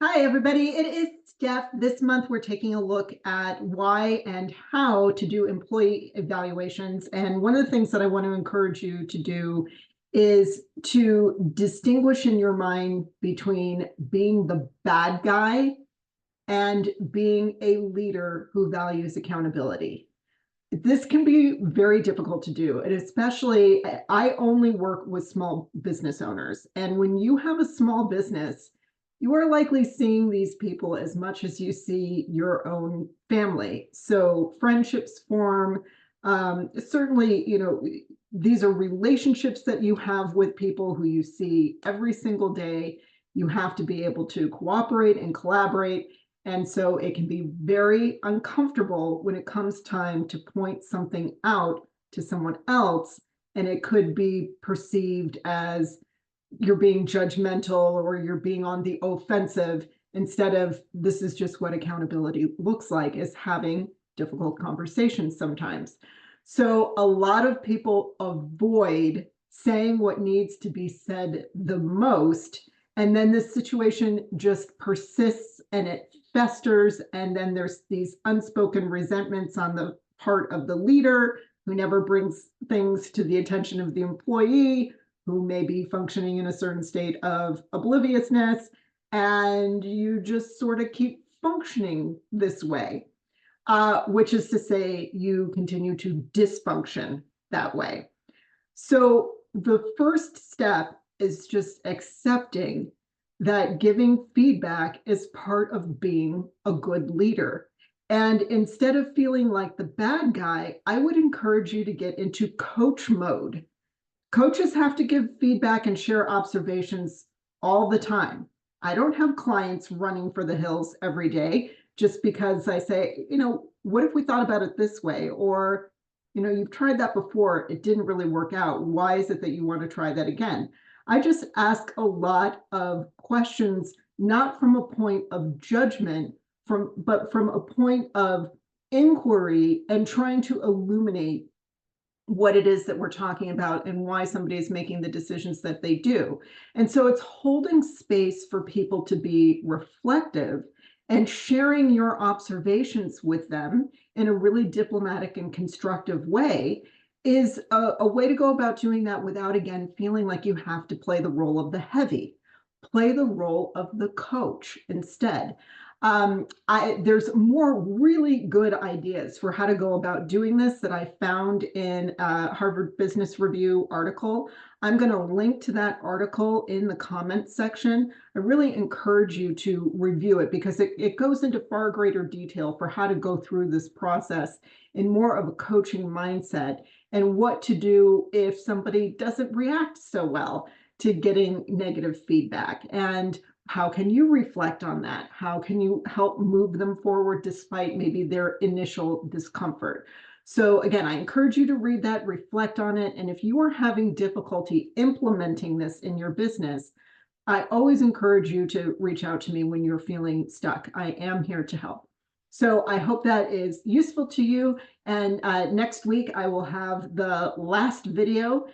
Hi, everybody. It is Steph. This month, we're taking a look at why and how to do employee evaluations. And one of the things that I want to encourage you to do is to distinguish in your mind between being the bad guy and being a leader who values accountability. This can be very difficult to do, and especially I only work with small business owners. And when you have a small business, you are likely seeing these people as much as you see your own family. So friendships form. Certainly, these are relationships that you have with people who you see every single day. You have to be able to cooperate and collaborate. And so it can be very uncomfortable when it comes time to point something out to someone else. And it could be perceived as you're being judgmental or you're being on the offensive, instead of this is just what accountability looks like, is having difficult conversations sometimes. So a lot of people avoid saying what needs to be said the most. And then this situation just persists and it festers. And then there's these unspoken resentments on the part of the leader who never brings things to the attention of the employee, who may be functioning in a certain state of obliviousness. And you just sort of keep functioning this way, which is to say you continue to dysfunction that way. So the first step is just accepting that giving feedback is part of being a good leader. And instead of feeling like the bad guy, I would encourage you to get into coach mode. Coaches have to give feedback and share observations all the time. I don't have clients running for the hills every day just because I say, what if we thought about it this way? Or, you've tried that before, it didn't really work out. Why is it that you want to try that again? I just ask a lot of questions, not from a point of judgment, but from a point of inquiry and trying to illuminate what it is that we're talking about and why somebody is making the decisions that they do. And so it's holding space for people to be reflective and sharing your observations with them in a really diplomatic and constructive way is a way to go about doing that without, again, feeling like you have to play the role of the heavy. Play the role of the coach instead. There's more really good ideas for how to go about doing this that I found in a Harvard Business Review article. I'm going to link to that article in the comments section. I really encourage you to review it because it goes into far greater detail for how to go through this process in more of a coaching mindset and what to do if somebody doesn't react so well to getting negative feedback, and how can you reflect on that? How can you help move them forward despite maybe their initial discomfort? So again, I encourage you to read that, reflect on it. And if you are having difficulty implementing this in your business, I always encourage you to reach out to me when you're feeling stuck. I am here to help. So I hope that is useful to you. And next week, I will have the last video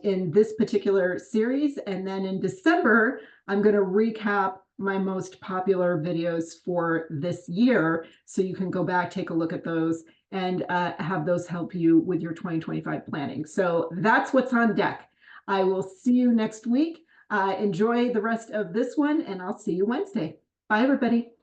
in this particular series. And then in December, I'm going to recap my most popular videos for this year. So you can go back, take a look at those, and have those help you with your 2025 planning. So that's what's on deck. I will see you next week. Enjoy the rest of this one, and I'll see you Wednesday. Bye, everybody.